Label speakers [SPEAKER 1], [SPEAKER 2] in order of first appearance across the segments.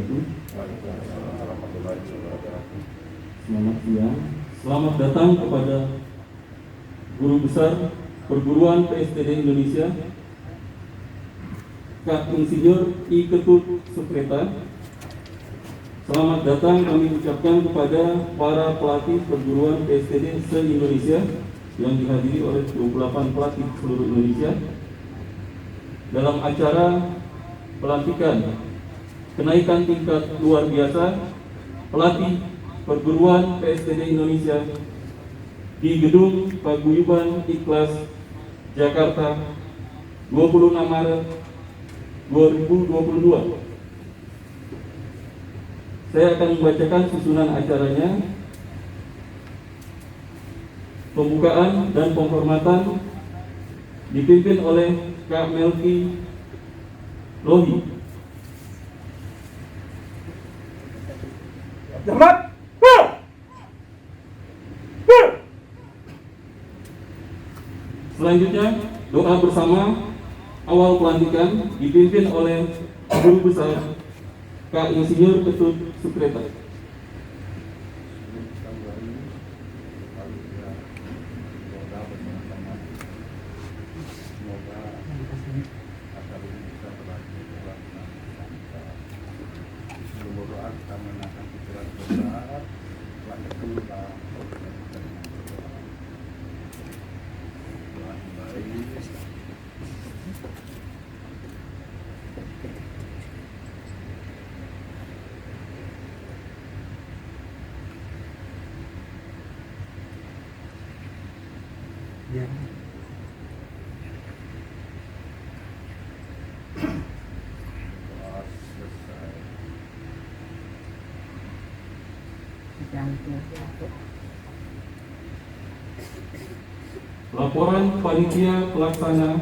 [SPEAKER 1] wabarakatuh. Selamat siang. Selamat datang kepada Guru Besar Perguruan PSTD Indonesia, Kak Insinyur I. Ketut Sukreta. Selamat datang kami ucapkan kepada para pelatih perguruan PSTD se-Indonesia yang dihadiri oleh 28 pelatih seluruh Indonesia dalam acara pelantikan kenaikan tingkat luar biasa pelatih perguruan PSTD Indonesia di Gedung Paguyuban Ikhlas, Jakarta, 26 Maret 2022. Saya akan membacakan susunan acaranya. Pembukaan dan penghormatan dipimpin oleh Kak Melki Lohi. Selanjutnya, doa bersama awal pelantikan dipimpin oleh Guru Besar Kak Insinyur Ketut Sukreta. Laporan panitia pelaksana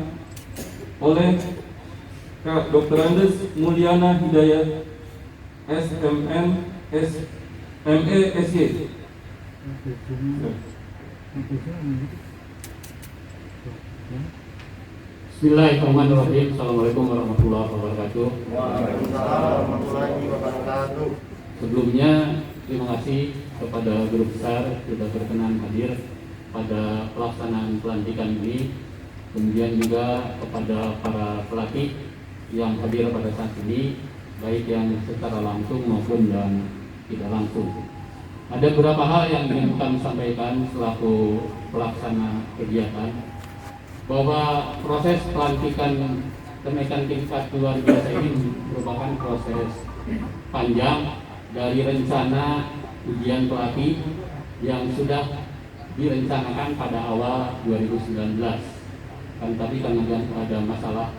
[SPEAKER 1] oleh Kak Dr. Andes Mulyana Hidayat, SMN, ME, SY.
[SPEAKER 2] Bismillahirrahmanirrahim. Assalamualaikum warahmatullahi wabarakatuh.
[SPEAKER 3] Waalaikumsalam warahmatullahi wabarakatuh.
[SPEAKER 2] Sebelumnya terima kasih kepada Guru Besar sudah berkenan hadir pada pelaksanaan pelantikan ini. Kemudian juga kepada para pelatih yang hadir pada saat ini, baik yang secara langsung maupun yang tidak langsung. Ada beberapa hal yang ingin kami sampaikan selaku pelaksana kegiatan, bahwa proses pelantikan kenaikan tingkat luar biasa ini merupakan proses panjang dari rencana ujian pelatih yang sudah direncanakan pada awal 2019. Kan tapi karena ada masalah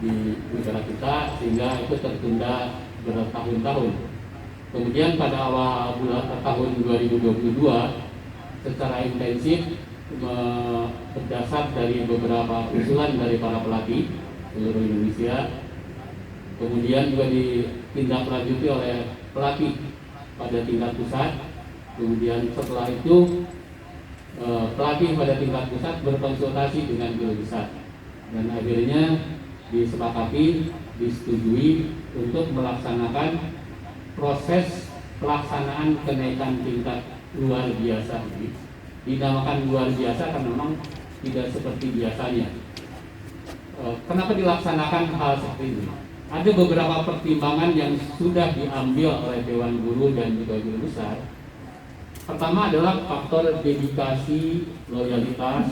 [SPEAKER 2] di negara kita sehingga itu tertunda bertahun-tahun. Kemudian pada awal tahun 2022 secara intensif berdasar dari beberapa usulan dari para pelatih seluruh Indonesia, kemudian juga ditindaklanjuti oleh pelatih pada tingkat pusat. Kemudian setelah itu pelatih pada tingkat pusat berkonsultasi dengan Guru Besar dan akhirnya disepakati, disetujui untuk melaksanakan proses pelaksanaan kenaikan tingkat luar biasa ini. Dinamakan luar biasa karena memang tidak seperti biasanya. Kenapa dilaksanakan hal seperti ini? Ada beberapa pertimbangan yang sudah diambil oleh Dewan Guru dan juga Guru Besar. Pertama adalah faktor dedikasi, loyalitas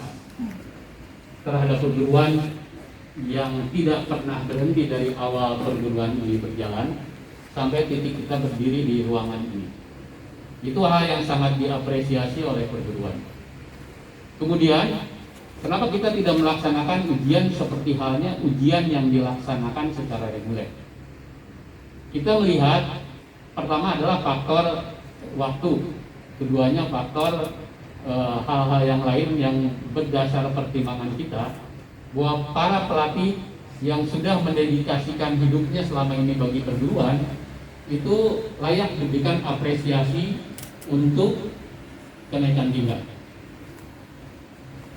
[SPEAKER 2] terhadap perguruan yang tidak pernah berhenti dari awal perguruan ini berjalan sampai titik kita berdiri di ruangan ini. Itu hal yang sangat diapresiasi oleh perguruan. Kemudian, kenapa kita tidak melaksanakan ujian seperti halnya ujian yang dilaksanakan secara reguler? Kita melihat pertama adalah faktor waktu, keduanya faktor hal-hal yang lain yang berdasar pertimbangan kita, bahwa para pelatih yang sudah mendedikasikan hidupnya selama ini bagi perguruan itu layak diberikan apresiasi untuk kenaikan tingkat.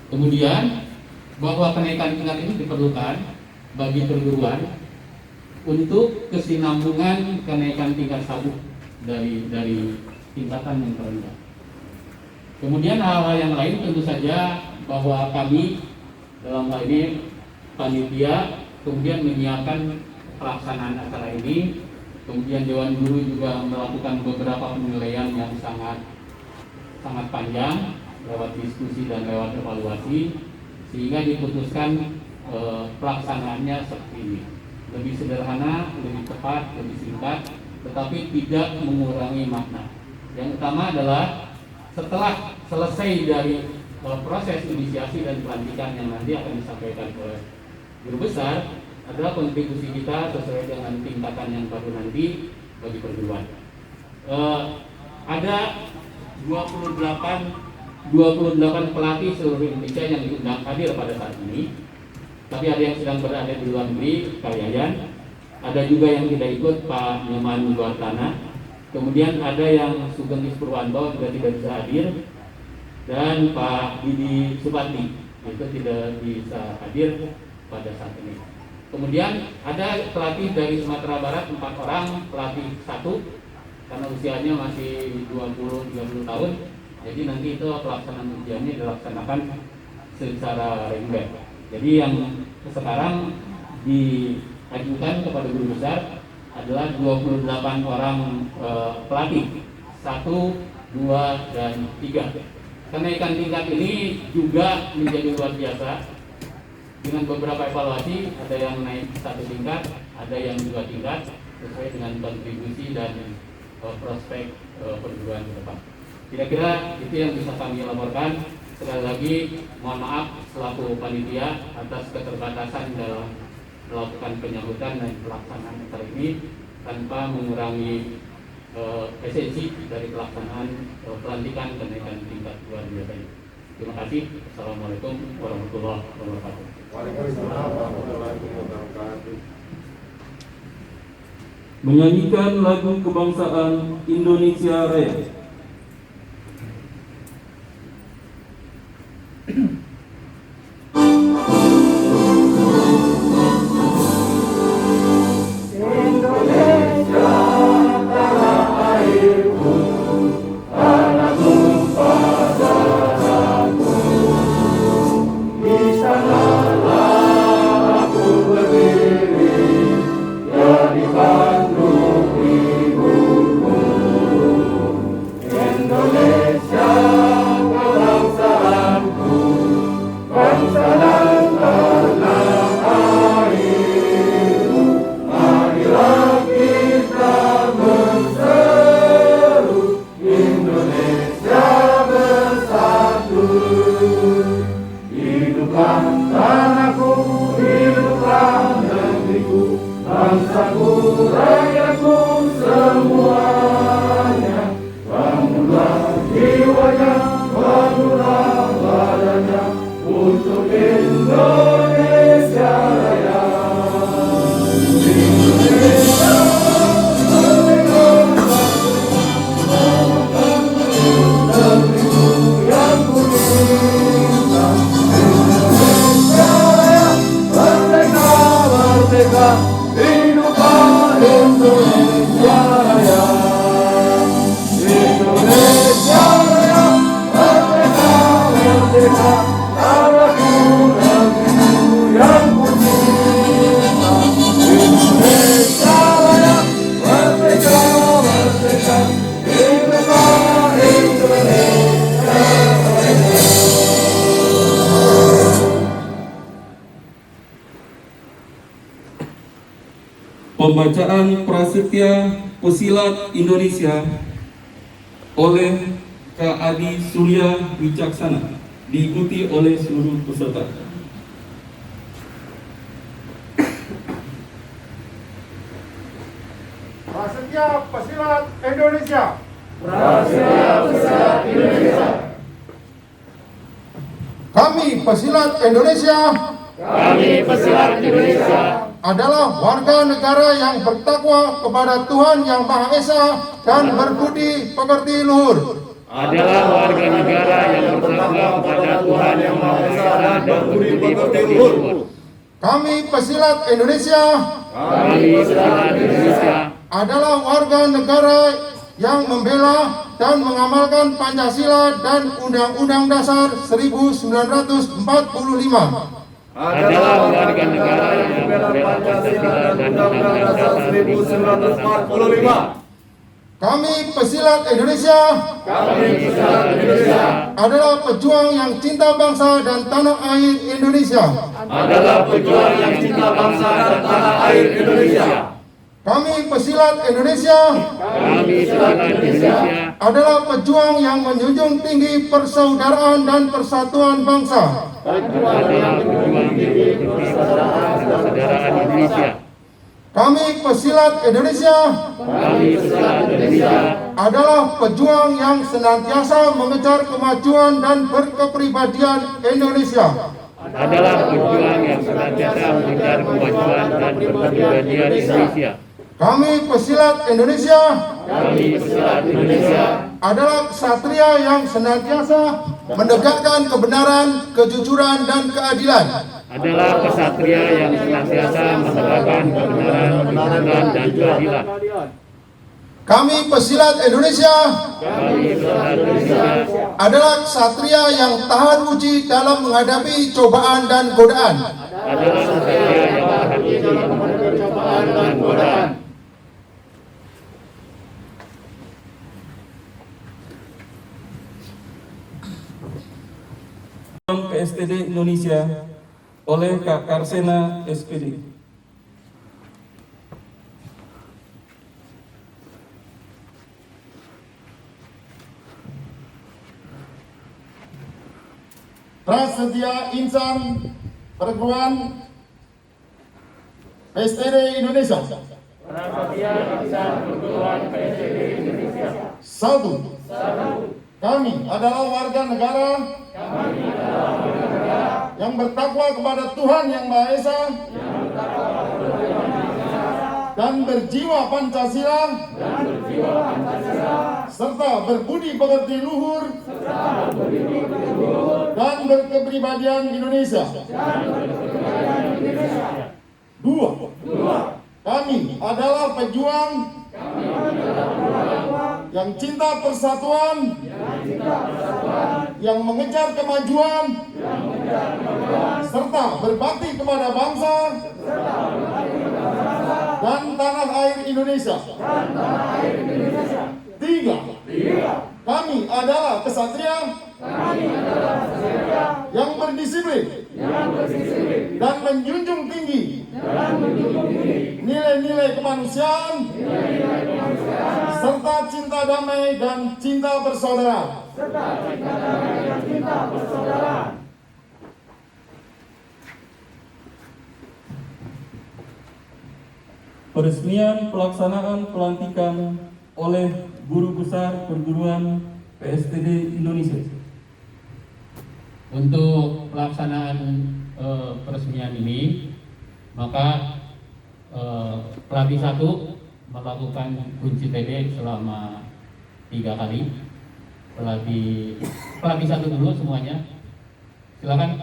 [SPEAKER 2] Kemudian bahwa kenaikan tingkat ini diperlukan bagi perguruan untuk kesinambungan kenaikan tingkat sabuk dari tingkatan yang terendah. Kemudian hal-hal yang lain tentu saja bahwa kami dalam hal ini panitia kemudian menyiapkan pelaksanaan acara ini, kemudian Dewan Guru juga melakukan beberapa penilaian yang sangat panjang lewat diskusi dan lewat evaluasi, sehingga diputuskan pelaksanaannya seperti ini. Lebih sederhana, lebih tepat, lebih singkat, tetapi tidak mengurangi makna. Yang utama adalah setelah selesai dari proses inisiasi dan pelantikan yang nanti akan disampaikan oleh guru besar, adalah kontribusi kita sesuai dengan tingkatan yang baru nanti bagi perguruan. Ada 28 pelatih seluruh Indonesia yang diundang hadir pada saat ini. Tapi ada yang sedang berada di luar negeri, Pak Yayan. Ada juga yang tidak ikut, Pak Nyoman Luartana. Kemudian ada yang Sugeng Purwanto juga tidak bisa hadir. Dan Pak Didi Supati itu tidak bisa hadir pada saat ini. Kemudian ada pelatih dari Sumatera Barat 4 orang, pelatih 1 karena usianya masih 20-30 tahun. Jadi nanti itu pelaksanaan ujiannya dilaksanakan secara reguler. Jadi yang sekarang diajukan kepada guru besar adalah 28 orang pelatih, 1, 2, dan 3. Kenaikan tingkat ini juga menjadi luar biasa dengan beberapa evaluasi, ada yang naik 1 tingkat, ada yang 2 tingkat sesuai dengan kontribusi dan prospek perguruan ke depan. Kira-kira itu yang bisa kami laporkan. Sekali lagi mohon maaf selaku panitia atas keterbatasan dalam melakukan penyambutan dan pelaksanaan acara ini tanpa mengurangi esensi dari pelaksanaan pelantikan kenaikan tingkat luar biasa ini. Terima kasih. Assalamualaikum warahmatullahi wabarakatuh.
[SPEAKER 3] Waalaikumsalam warahmatullahi wabarakatuh.
[SPEAKER 1] Menyanyikan lagu kebangsaan Indonesia Raya. Pembacaan prasetya pesilat Indonesia oleh Kak Adi Surya Wicaksana diikuti oleh seluruh peserta.
[SPEAKER 3] Prasetya Pesilat Indonesia.
[SPEAKER 4] Prasetya Pesilat Indonesia.
[SPEAKER 3] Kami Pesilat Indonesia
[SPEAKER 4] Kami Pesilat Indonesia
[SPEAKER 3] adalah warga negara yang bertakwa kepada Tuhan Yang Maha Esa dan berbudi pekerti luhur.
[SPEAKER 4] adalah warga negara yang bertakwa kepada Tuhan Yang Maha Esa dan berbudi pekerti luhur.
[SPEAKER 3] Kami pesilat Indonesia
[SPEAKER 4] Kami pesilat Indonesia
[SPEAKER 3] adalah warga negara yang membela dan mengamalkan Pancasila dan Undang-Undang Dasar 1945.
[SPEAKER 4] adalah warga negara yang membela Pancasila dan Undang-Undang Dasar 1945.
[SPEAKER 3] Kami pesilat Indonesia
[SPEAKER 4] Kami pesilat Indonesia
[SPEAKER 3] adalah pejuang yang cinta bangsa dan tanah air Indonesia.
[SPEAKER 4] adalah pejuang yang cinta bangsa dan tanah air Indonesia.
[SPEAKER 3] Kami pesilat Indonesia
[SPEAKER 4] Kami pesilat Indonesia
[SPEAKER 3] adalah pejuang yang menjunjung tinggi persaudaraan dan persatuan bangsa.
[SPEAKER 4] adalah pejuang tinggi persaudaraan Indonesia.
[SPEAKER 3] Kami pesilat Indonesia
[SPEAKER 4] Kami pesilat Indonesia
[SPEAKER 3] adalah pejuang yang senantiasa mengejar kemajuan dan berkepribadian Indonesia.
[SPEAKER 4] adalah pejuang yang senantiasa mengejar kemajuan dan berkepribadian Indonesia.
[SPEAKER 3] Kami pesilat Indonesia
[SPEAKER 4] Kami pesilat Indonesia
[SPEAKER 3] adalah ksatria yang senantiasa menegakkan kebenaran, kejujuran, dan keadilan.
[SPEAKER 4] adalah kesatria yang senantiasa menegakkan kebenaran, kejujuran, dan keadilan.
[SPEAKER 3] Kami pesilat Indonesia
[SPEAKER 4] Kami pesilat Indonesia
[SPEAKER 3] adalah ksatria yang tahan uji dalam menghadapi cobaan dan godaan.
[SPEAKER 4] adalah kesatria yang tahan uji menghadapi cobaan dan godaan.
[SPEAKER 1] PSTD Indonesia oleh Kak Karsena SPD.
[SPEAKER 3] Prasetya Insan Perguruan PSTD Indonesia. Satu. Kami adalah warga negara yang bertakwa kepada Tuhan Yang Maha Esa dan berjiwa Pancasila serta berbudi pekerti luhur dan berkepribadian Indonesia. Dua. Kami adalah pejuang yang cinta persatuan, yang mengejar kemajuan, serta berbakti kepada bangsa dan tanah air Indonesia. Tiga. Kami adalah kesatria yang berdisiplin dan menjunjung tinggi nilai-nilai kemanusiaan serta cinta damai dan cinta persaudaraan.
[SPEAKER 1] Peresmian pelaksanaan pelantikan oleh Guru Besar Perguruan PSTD Indonesia.
[SPEAKER 2] Untuk pelaksanaan peresmian ini, maka pelatih 1 melakukan kunci TD selama 3 kali. Pelatih 1 dulu semuanya. Silakan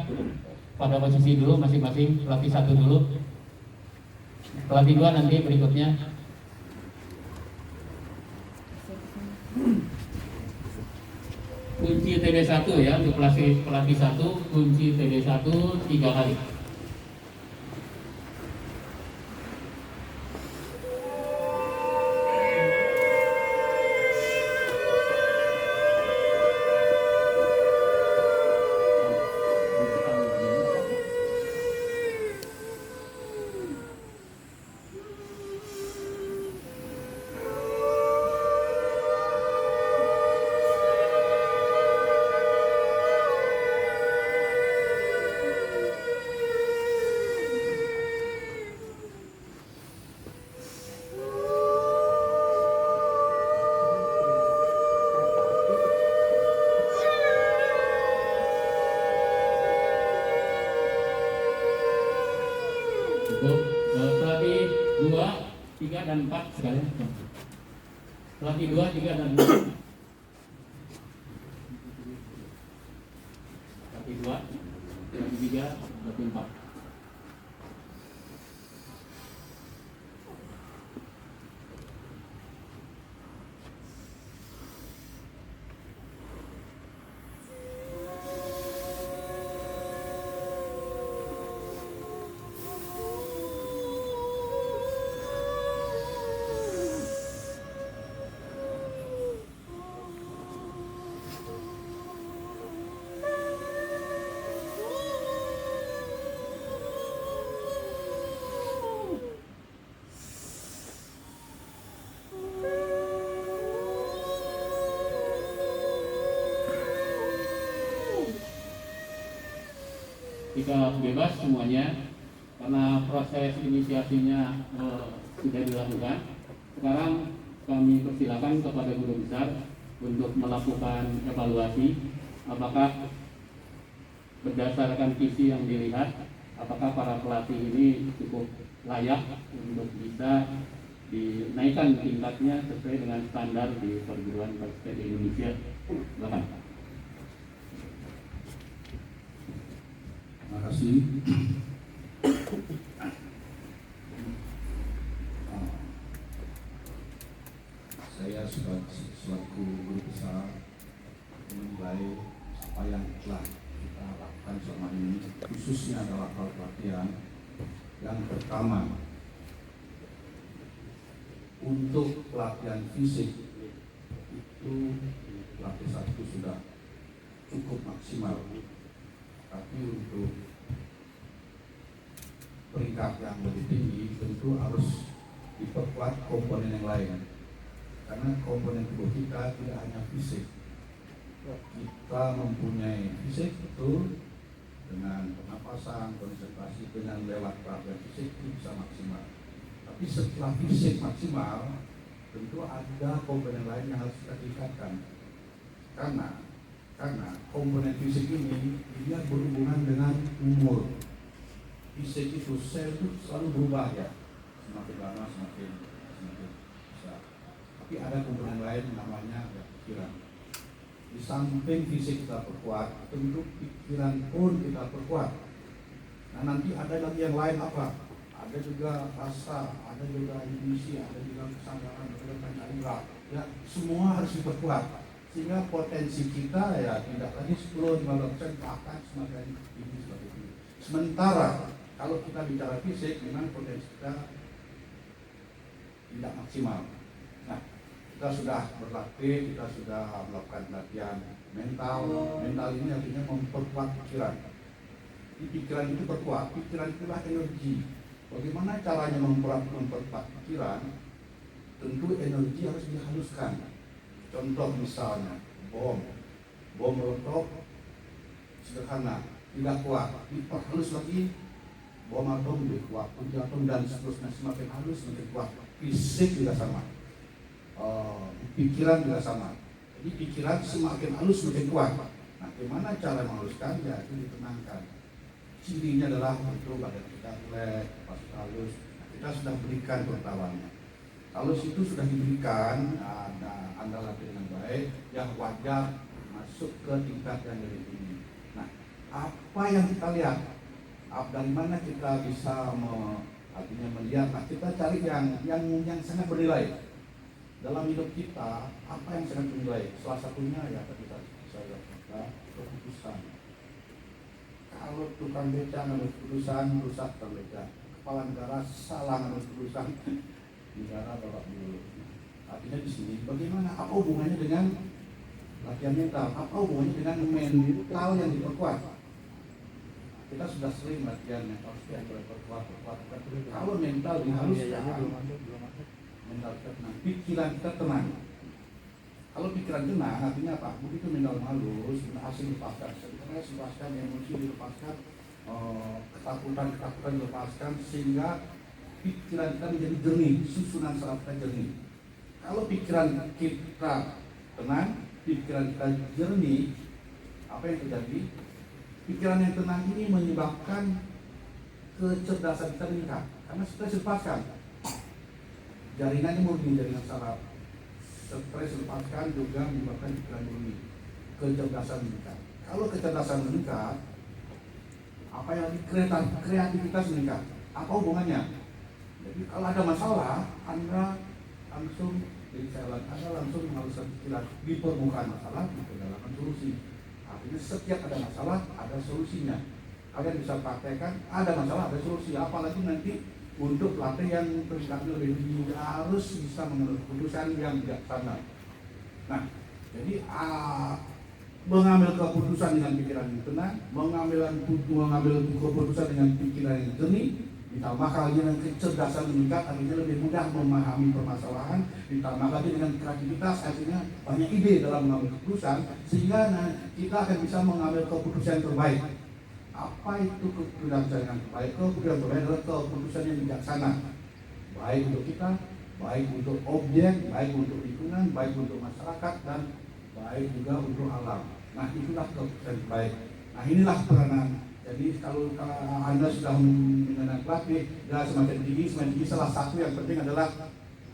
[SPEAKER 2] pada posisi dulu masing-masing. Pelatih 1 dulu. Pelatih 2 nanti berikutnya. Kunci TD 1 ya, untuk pelatih 1, kunci TD 1 3 kali. Untuk pelatih 2, 3, dan 4 sekalian. Pelatih 2, 3, dan 4. Pelatih 2, pelatih 3, pelatih 4. kita bebas semuanya karena proses inisiasinya sudah dilakukan. Sekarang kami persilakan kepada guru besar untuk melakukan evaluasi apakah berdasarkan visi yang dilihat, apakah para pelatih ini cukup layak untuk bisa dinaikkan tingkatnya sesuai dengan standar di perguruan basket di Indonesia. Silakan.
[SPEAKER 5] Terima kasih. Saya selaku guru besar menilai apa yang telah kita lakukan selama ini, khususnya dalam hal pelatihan. Yang pertama, untuk pelatihan fisik itu pelatih satu sudah cukup maksimal, tapi untuk peringkat yang lebih tinggi tentu harus diperkuat komponen yang lain, karena komponen tubuh kita tidak hanya fisik. Kita mempunyai fisik betul, dengan pernapasan, konsentrasi, dengan lewat pelatihan fisik itu bisa maksimal. Tapi setelah fisik maksimal, tentu ada komponen lain yang harus kita tingkatkan. Karena komponen fisik ini dia berhubungan dengan umur. Fisik itu, sel itu selalu berubah ya, semakin lama semakin besar. Tapi ada komponen lain namanya ya, pikiran. Di samping fisik kita perkuat, tentu pikiran pun kita perkuat. Nah nanti ada lagi yang lain apa? Ada juga rasa, ada juga intuisi, ada juga kesadaran, ada juga panca. Ya semua harus diperkuat sehingga potensi kita ya tidak lagi 10-15% bahkan semakin tinggi seperti itu. Sementara kalau kita bicara fisik, memang potensi kita tidak maksimal. Nah, kita sudah berlatih, kita sudah melakukan latihan mental. Mental ini artinya memperkuat pikiran. Di pikiran itu perkuat, pikiran itulah energi. Bagaimana caranya memperkuat pikiran? Tentu energi harus dihaluskan. Contoh misalnya bom meletup sederhana, tidak kuat, diperhalus lagi, bom atom lebih kuat, atom dan seterusnya, semakin halus semakin kuat. Fisik juga sama. Pikiran juga sama. Jadi pikiran semakin halus semakin kuat. Nah, bagaimana cara menghaluskan? Ya itu ditenangkan. Cirinya adalah untuk badan kita relax, pasti halus. Nah, kita sudah berikan pengetahuannya. Kalau situ sudah diberikan, Anda latih dengan baik, ya wajar masuk ke tingkat yang lebih tinggi. Nah, apa yang kita lihat? Dari mana kita bisa artinya melihat? Nah, kita cari yang sangat bernilai. Dalam hidup kita, apa yang sangat bernilai? Salah satunya ya tadi saya katakan keputusan. Kalau tukang beca ngambil keputusan, rusak terbeca. Kepala negara salah ngambil keputusan, negara bawa dulu. Artinya di sini, bagaimana? Apa hubungannya dengan latihan mental? Apa hubungannya dengan mental yang diperkuat? Kita sudah sering latihan mental, yang diperkuat. Kalau mental dihaluskan, mental kita tenang, pikiran kita tenang. Kalau pikiran tenang, artinya apa? Begitu mental halus, asing dilepaskan, stres dilepaskan, emosi dilepaskan, ketakutan dilepaskan, sehingga pikiran kita menjadi jernih, susunan saraf kita jernih. Kalau pikiran kita tenang, pikiran kita jernih, apa yang terjadi? Pikiran yang tenang ini menyebabkan kecerdasan kita meningkat, karena stres dilepaskan. Jaringannya murni, jaringan saraf. Stres lepaskan juga menyebabkan pikiran murni, kecerdasan meningkat. Kalau kecerdasan meningkat, apa yang kreativitas meningkat. Apa hubungannya? Jadi kalau ada masalah, Anda langsung Anda langsung menghaluskan pikiran di permukaan masalah, di kedalaman solusi. Artinya setiap ada masalah, ada solusinya. Kalian bisa praktekkan, ada masalah, ada solusi. Apalagi nanti untuk pelatih yang tingkatnya lebih tinggi harus bisa mengambil keputusan yang bijaksana. Nah, jadi mengambil keputusan dengan pikiran yang tenang, mengambil keputusan dengan pikiran yang jernih, ditambah lagi dengan kecerdasan meningkat, artinya lebih mudah memahami permasalahan, ditambah lagi dengan kreativitas, artinya banyak ide dalam mengambil keputusan, sehingga kita akan bisa mengambil keputusan yang terbaik. Apa itu keputusan yang baik? Keputusan terbaik adalah keputusan yang bijaksana, baik untuk kita, baik untuk objek, baik untuk lingkungan, baik untuk masyarakat, dan baik juga untuk alam. Nah, itulah keputusan terbaik. Nah, inilah peranan. Jadi kalau Anda sudah mengenal pelatih, dan semakin tinggi, salah satu yang penting adalah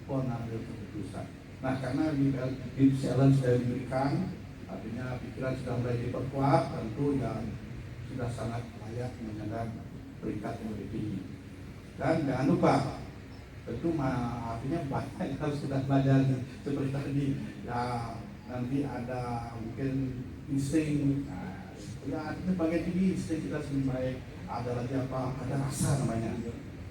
[SPEAKER 5] pengambil keputusan. Nah, karena di challenge sudah diberikan, artinya pikiran sudah mulai diperkuat, tentu yang sudah sangat layak menyandang peringkat yang lebih tinggi. Dan jangan lupa, tentu artinya banyak yang harus sudah belajar seperti tadi. Ya, nanti ada mungkin insting, ya itu bagian tinggi insting kita lebih baik. Ada lagi apa? Ada rasa namanya.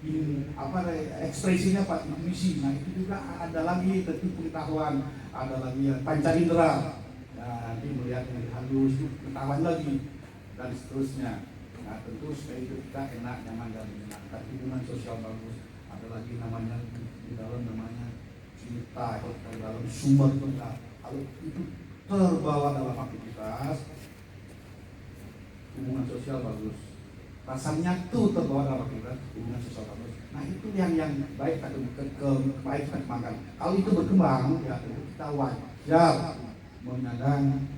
[SPEAKER 5] Ini apa ekspresinya Pak, intuisi. Nah itu juga ada lagi tentu pengetahuan, ada lagi yang panca indera. Nah, nanti melihat yang halus, ketahuan lagi dan seterusnya. Nah tentu supaya itu kita enak, nyaman dan menyenangkan. Hubungan sosial bagus. Ada lagi namanya di dalam namanya cinta, kalau di dalam sumber kita. Kalau itu terbawa dalam aktivitas, hubungan sosial bagus. Rasa nyatu terbawa dalam aktivitas, hubungan sosial bagus. Nah itu yang baik atau baik kita kembangkan. Kalau itu berkembang, ya tentu kita wajar menyandang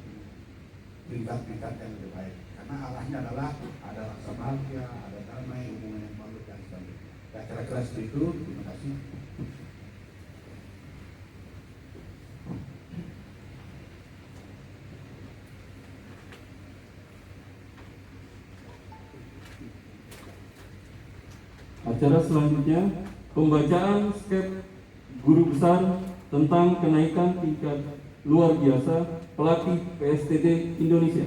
[SPEAKER 5] peringkat-peringkat yang lebih baik. Karena arahnya adalah ada rasa bahagia, ada damai, hubungan yang bagus dan sebagainya. Ya kira-kira seperti itu. Terima kasih.
[SPEAKER 1] Acara selanjutnya, pembacaan skep guru besar tentang kenaikan tingkat luar biasa pelatih PSTD Indonesia.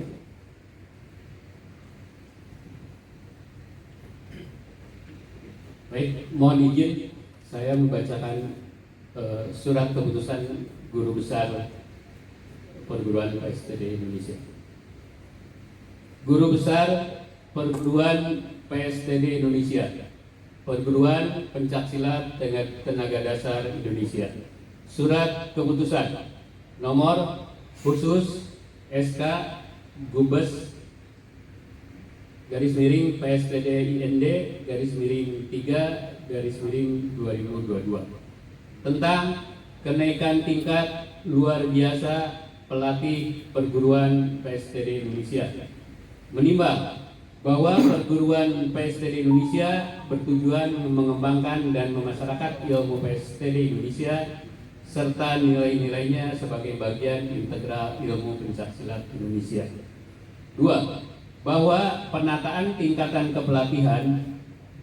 [SPEAKER 2] Baik, mohon izin saya membacakan surat keputusan guru besar perguruan PSTD Indonesia. Guru besar perguruan PSTD Indonesia, Perguruan Pencaksilat Tenaga Dasar Indonesia. Surat keputusan nomor khusus SK Gubes _ PSTD IND _3 _2022 tentang kenaikan tingkat luar biasa pelatih perguruan PSTD Indonesia. Menimbang bahwa perguruan PSTD Indonesia bertujuan mengembangkan dan memasyarakat ilmu PSTD Indonesia serta nilai-nilainya sebagai bagian integral ilmu pencaksilat Indonesia. 2. Bahwa penataan tingkatan kepelatihan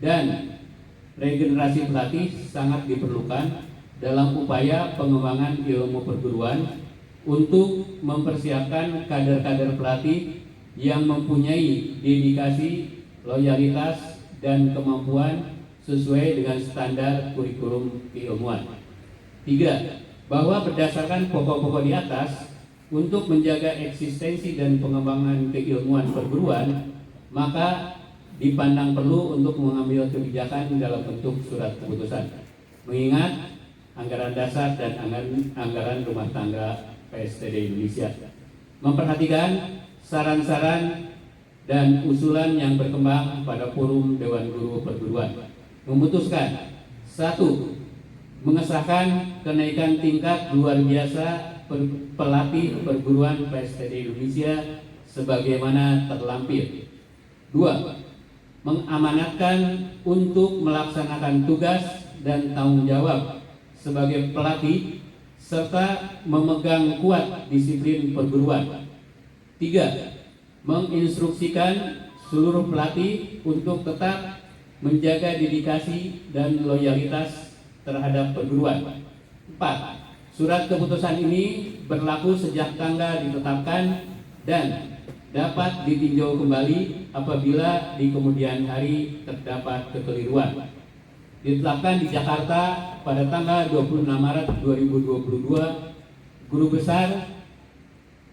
[SPEAKER 2] dan regenerasi pelatih sangat diperlukan dalam upaya pengembangan ilmu perguruan untuk mempersiapkan kader-kader pelatih yang mempunyai dedikasi, loyalitas, dan kemampuan sesuai dengan standar kurikulum keilmuan. 3. Bahwa berdasarkan pokok-pokok di atas, untuk menjaga eksistensi dan pengembangan keilmuan perguruan, maka dipandang perlu untuk mengambil kebijakan dalam bentuk surat keputusan, mengingat anggaran dasar dan anggaran rumah tangga PSTD Indonesia. Memperhatikan saran-saran dan usulan yang berkembang pada forum Dewan Guru Perguruan. Memutuskan 1. Mengesahkan kenaikan tingkat luar biasa pelatih perguruan PSTD Indonesia sebagaimana terlampir. 2. Mengamanatkan untuk melaksanakan tugas dan tanggung jawab sebagai pelatih serta memegang kuat disiplin perguruan. 3. Menginstruksikan seluruh pelatih untuk tetap menjaga dedikasi dan loyalitas terhadap perguruan. 4. Surat keputusan ini berlaku sejak tanggal ditetapkan dan dapat ditinjau kembali apabila di kemudian hari terdapat kekeliruan. Ditetapkan di Jakarta pada tanggal 26 Maret 2022, Guru Besar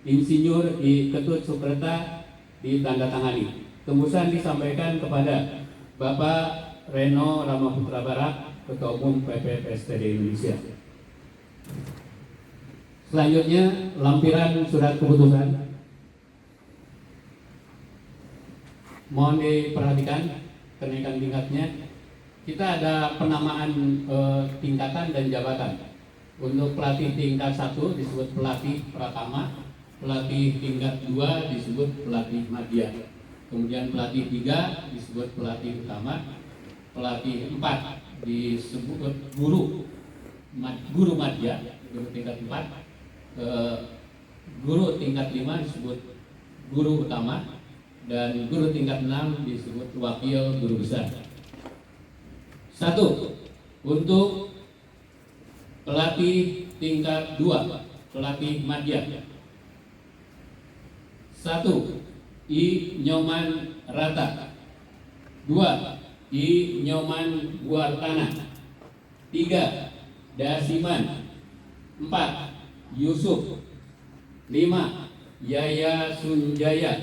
[SPEAKER 2] Insinyur I. Ketut Supreta ditandatangani. Tembusan disampaikan kepada Bapak Reno Ramaputra Barat, Ketua Umum PP PSTD Indonesia. Selanjutnya, lampiran surat keputusan. mohon diperhatikan kenaikan tingkatnya. Kita ada penamaan tingkatan dan jabatan. Untuk pelatih tingkat 1 disebut pelatih pratama, pelatih tingkat 2 disebut pelatih madya, kemudian pelatih 3 disebut pelatih utama, pelatih 4 disebut guru madya, guru tingkat 4, guru tingkat 5 disebut guru utama, dan guru tingkat 6 disebut wakil guru besar. 1. Untuk pelatih tingkat 2, pelatih madya. 1. I. Nyoman Rata. 2. I. Nyoman Buartana. 3. Dasiman. 4. Yusuf. 5. Yaya Sunjaya.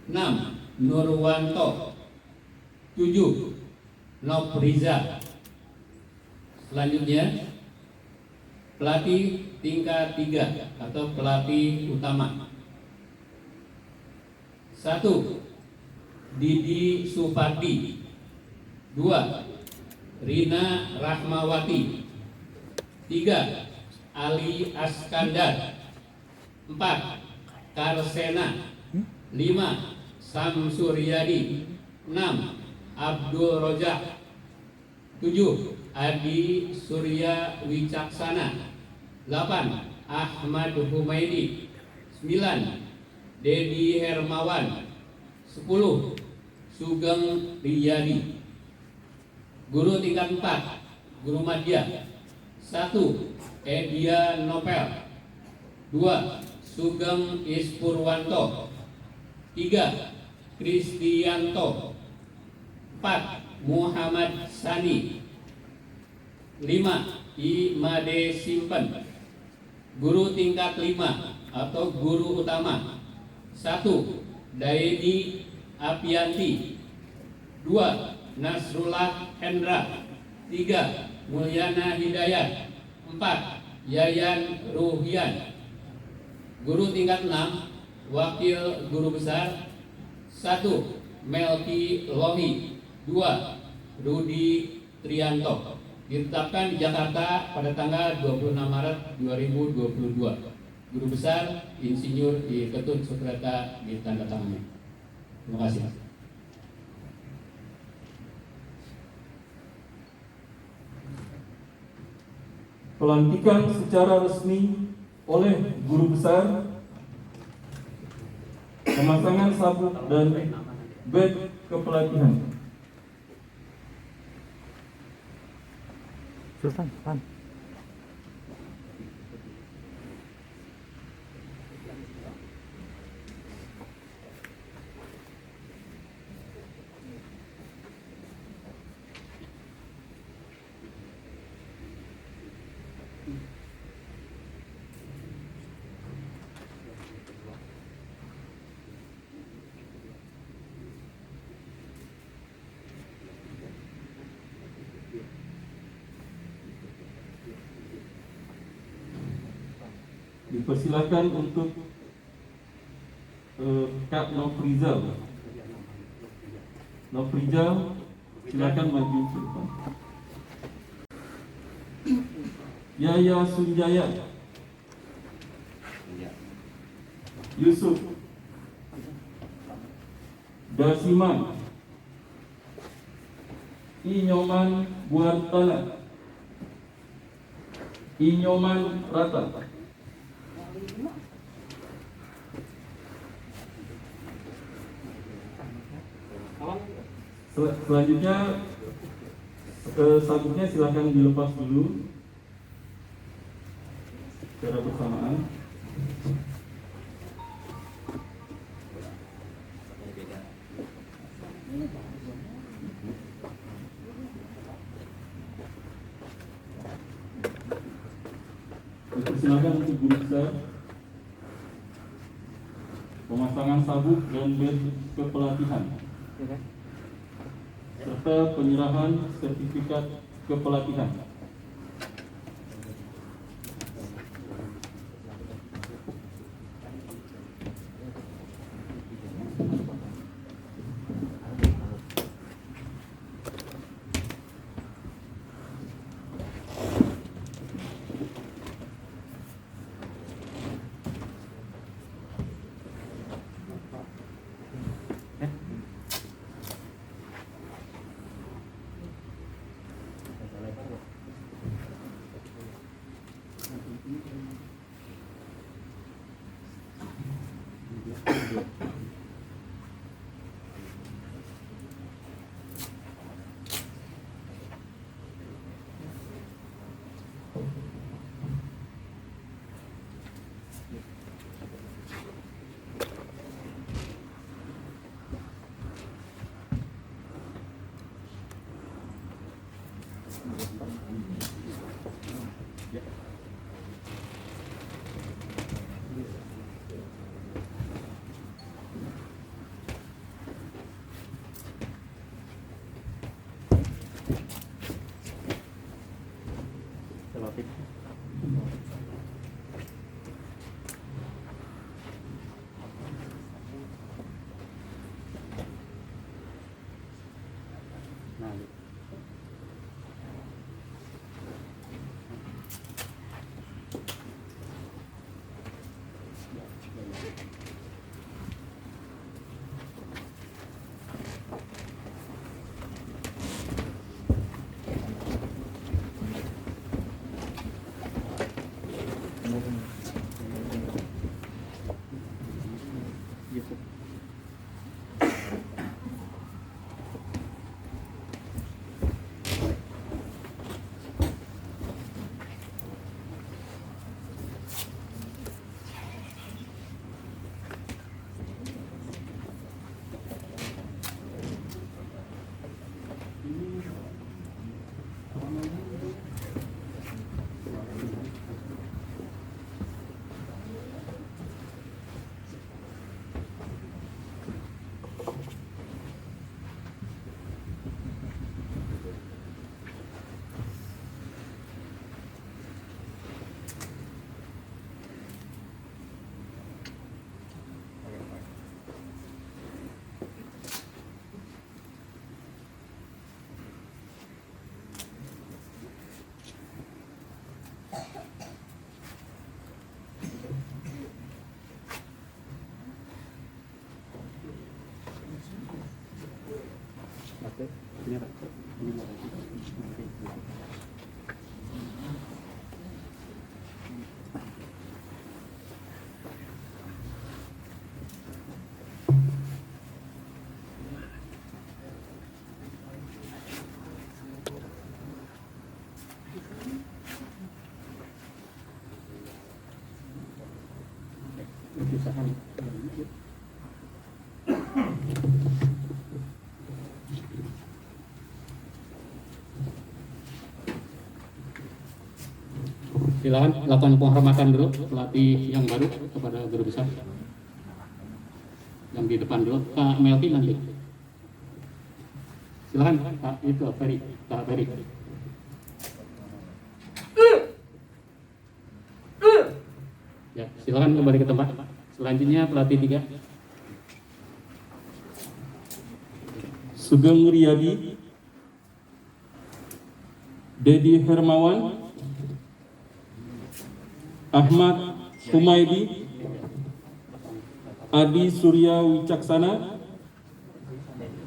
[SPEAKER 2] 6. Nurwanto. 7. Nofriza. Selanjutnya pelatih tingkat 3 atau pelatih utama. 1. Didi Supardi. 2. Rina Rahmawati. 3. Ali Askandar. 4. Karsena. 5. Samsuryadi. 6. Abdul Rojak. 7. Adi Surya Wicaksana. 8. Ahmad Humaydi. 9. Dedi Hermawan. 10. Sugeng Riyadi. Guru tingkat 4, guru madya. 1. Edia Nopel. 2. Sugeng Ispurwanto. 3. Kristianto. 4. Muhammad Sani. 5. Imade Simpen. Guru tingkat 5 atau guru utama. 1. Daeni Apianti. 2. Nasrullah Hendra. 3. Mulyana Hidayat. 4. Yayan Ruhian. Guru tingkat 6, wakil guru besar. 1. Melki Lohi. 2. Rudi Trianto. Ditetapkan di Jakarta pada tanggal 26 Maret 2022. Guru besar Insinyur I. Ketut Suprata ditandatangani. Terima kasih.
[SPEAKER 1] Pelantikan secara resmi oleh guru besar, pemasangan sabuk dan badge kepelatihan.
[SPEAKER 4] Sultan,
[SPEAKER 1] Dipersilakan untuk Kak Nofrizal. Nofrizal, silakan maju ke depan. Yaya Sunjaya. Yusuf. Dasiman. Inyoman Buartana. Inyoman Rata. Selanjutnya sabuknya silakan dilepas dulu secara bersamaan. Dipersilakan untuk guru besar pemasangan sabuk dan badge kepelatihan serta penyerahan sertifikat kepelatihan.
[SPEAKER 2] Silakan lakukan penghormatan dulu pelatih yang baru kepada guru besar. Yang di depan dulu, Kak Melki nanti. Silakan Kak itu Ferry, Kak Ferry. Ya, silakan kembali ke tempat. Selanjutnya pelatih 3.
[SPEAKER 1] Sugeng Riyadi, Dedi Hermawan, Ahmad Humaydi, Adi Surya Wicaksana,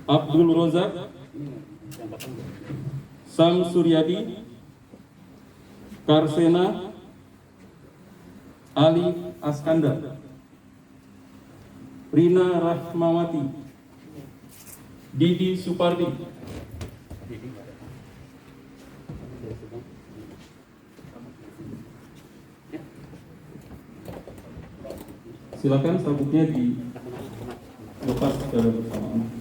[SPEAKER 1] Abdul Rozak, Sam Suryadi, Karsena, Ali Askandar, Rina Rahmawati, Didi Supardi. Silakan sabuknya dilepas secara bersamaan.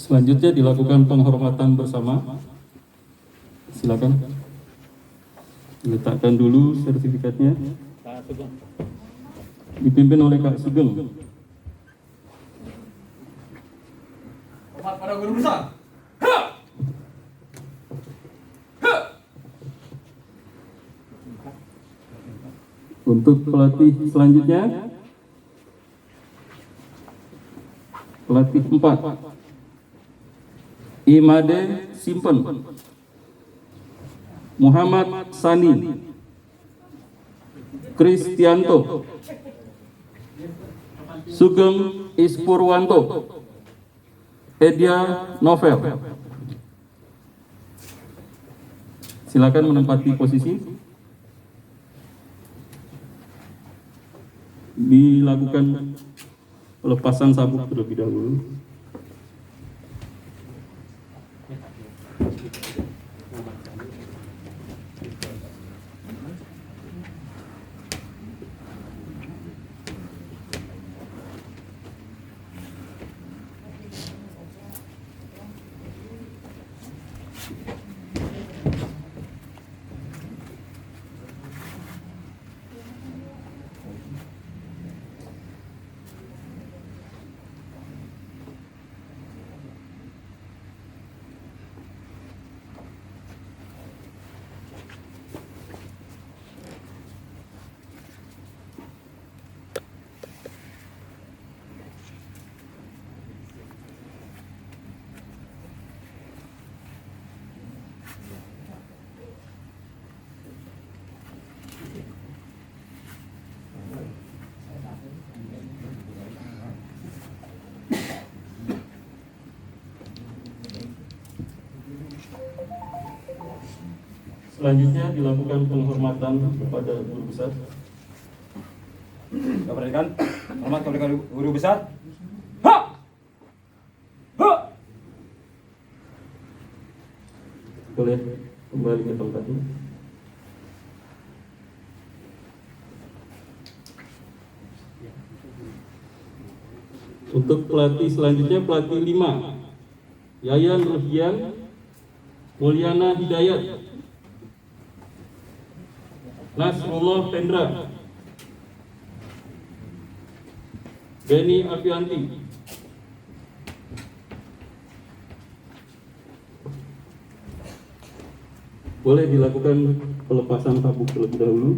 [SPEAKER 1] Selanjutnya dilakukan penghormatan bersama. Silakan. Diletakkan dulu sertifikatnya. Dipimpin oleh Kak Sugeng.
[SPEAKER 6] Hormat pada guru besar.
[SPEAKER 1] Untuk pelatih selanjutnya, pelatih 4, Imade Simpen, Muhammad Sani, Kristianto, Sugeng Ispurwanto, Edia Novel. Silakan menempati posisi. Dilakukan pelepasan sabuk terlebih dahulu. Selanjutnya dilakukan penghormatan kepada guru besar.
[SPEAKER 6] Kepada hormat kepada guru besar. Ha! Ha!
[SPEAKER 1] Boleh kembali ke tempatnya. Untuk pelatih selanjutnya, pelatih 5, Yayan Ruhian, Mulyana Hidayat, Nasrullah Tendra, Beni Afianti. Boleh dilakukan pelepasan sabuk terlebih dahulu.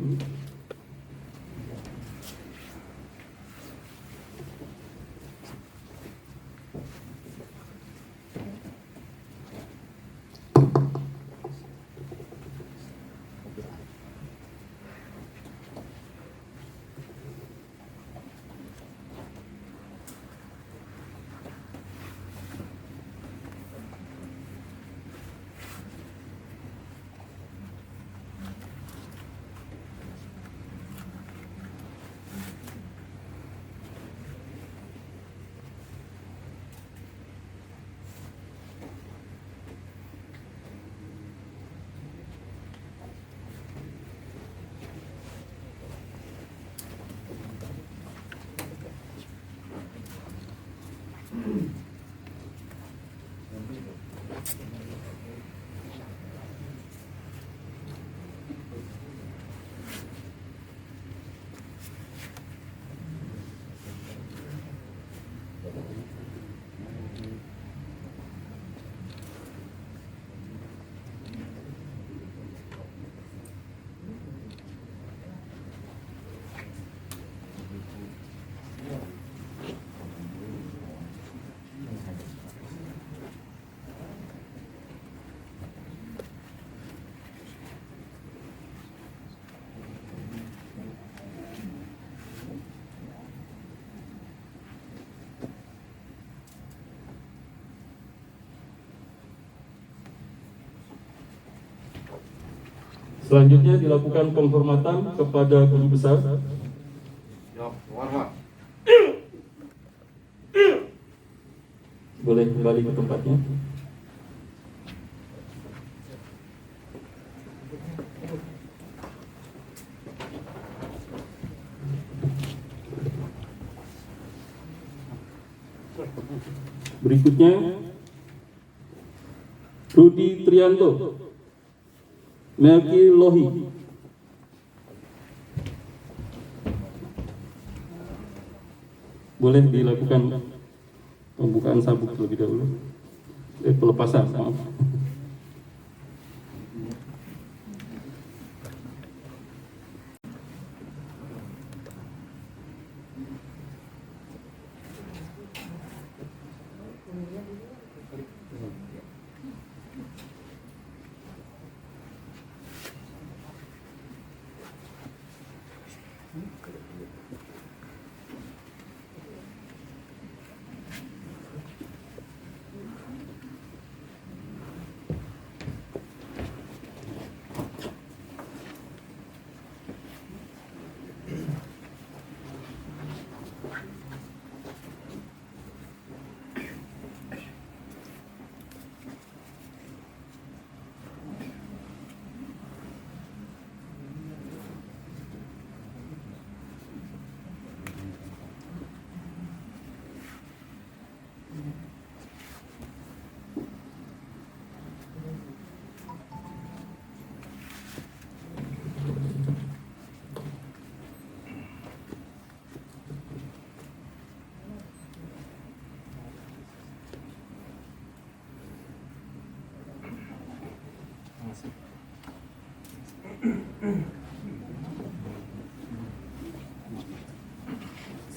[SPEAKER 1] Selanjutnya dilakukan penghormatan kepada guru besar. Boleh kembali ke tempatnya. Berikutnya Rudi Trianto, Melki Lohi. Boleh dilakukan pembukaan sabuk terlebih dahulu. Pelepasan, maaf.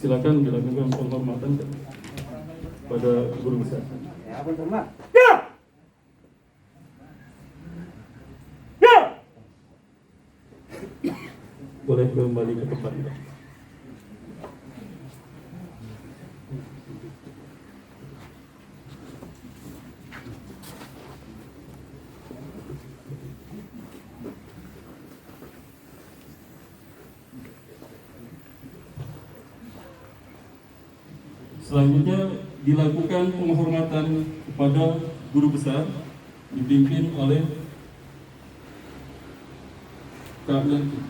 [SPEAKER 1] Silakan dilakukan penghormatan pada guru besar. Boleh kembali ke tempat. Selanjutnya dilakukan penghormatan kepada guru besar dipimpin oleh Kak Melki.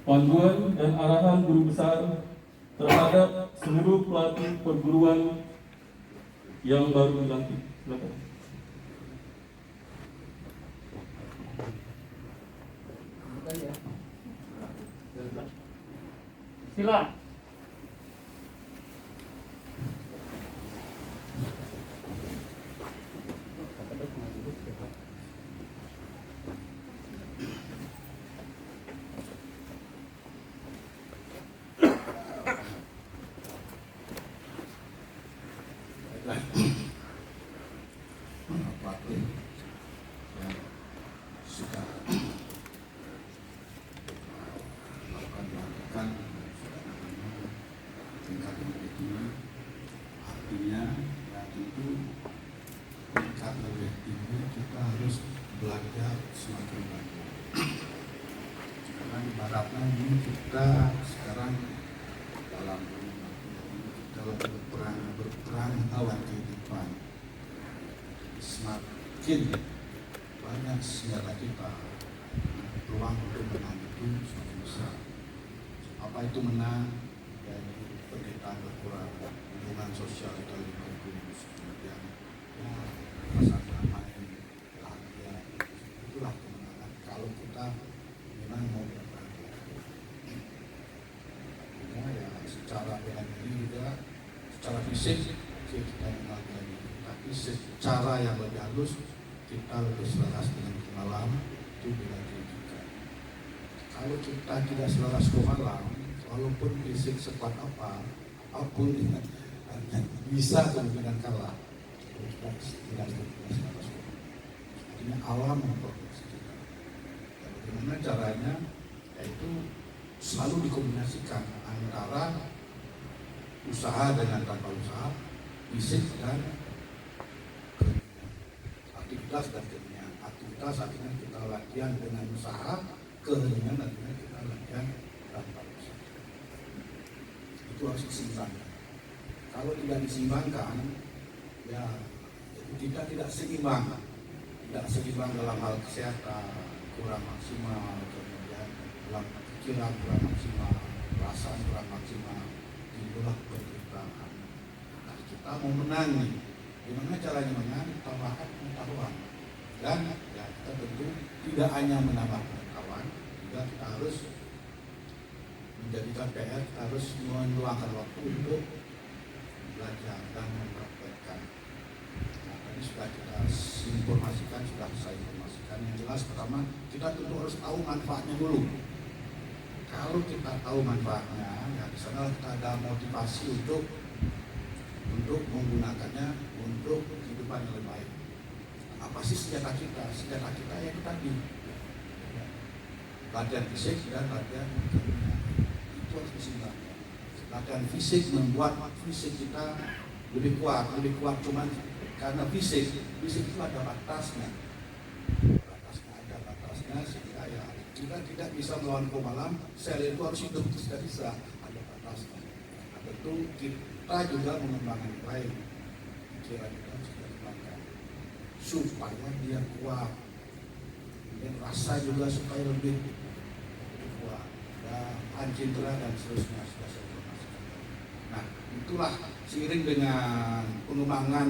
[SPEAKER 1] Panduan dan arahan guru besar terhadap seluruh pelatih perguruan yang baru dilantik. Silakan.
[SPEAKER 2] Silakan.
[SPEAKER 5] Pelatih yang sudah melakukan pelantikan sudah namanya tingkat yang lebih tinggi, artinya ya tentu tingkat lebih tinggi kita harus belajar semakin banyak. Karena ibaratnya ini kita sekarang dalam berperang awan kehidupan. Semakin banyak senjata kita, peluang untuk menang itu semakin besar. Apa itu menang? Dari penderitaan berkurang, hubungan sosial kita lebih bagus, kemudian ya rasa damai, bahagia, itulah kemenangan. Kalau kita memang mau berperang, ya secara bela diri juga, secara fisik kita mengalami. Tapi secara yang lebih halus kita lebih selaras dengan malam itu bela diri juga. Kalau kita tidak selaras ke malam, walaupun fisik sekuat apapun bisa kemungkinan kalah. Kita tidak selaras. Artinya alam memproduksi kita. Bagaimana caranya? Yaitu selalu dikombinasikan antara usaha dengan tanpa usaha, fisik dan kekinian, aktivitas dan kekinian. Aktivitas artinya kita latihan dengan usaha, kekinian artinya kita latihan tanpa usaha. Itu harus diseimbangkan. Kalau tidak diseimbangkan, ya kita tidak seimbang dalam hal kesehatan, kurang maksimal, kemudian dalam pikiran kurang maksimal, perasaan kurang maksimal, timbullah penderitaan. Nah, kita mau menang nih, gimana caranya menang? Tambahkan pengetahuan, dan ya kita tentu tidak hanya menambah pengetahuan, juga kita harus menjadikan PR, kita harus meluangkan waktu untuk belajar dan mempraktekkan. Nah, tadi sudah kita informasikan, sudah saya informasikan. Yang jelas pertama, kita tentu harus tahu manfaatnya dulu. Kalau kita tahu manfaatnya, ya di sana kita ada motivasi untuk menggunakannya untuk kehidupan yang lebih baik. Apa sih senjata kita? Senjata kita yang tadi, latihan fisik dan latihan kekinian. Itu harus diseimbangkan. Latihan fisik membuat fisik kita lebih kuat cuman karena fisik itu ada batasnya sehingga ya kita tidak bisa melawan komalam, sel itu harus hidup, tidak bisa, ada batasnya. Nah, tentu kita juga mengembangkan baik pikiran kita harus dikembangkan supaya dia kuat, dan rasa juga supaya lebih kuat, dan cindera dan seterusnya sudah saya informasikan. Nah, itulah seiring dengan pengembangan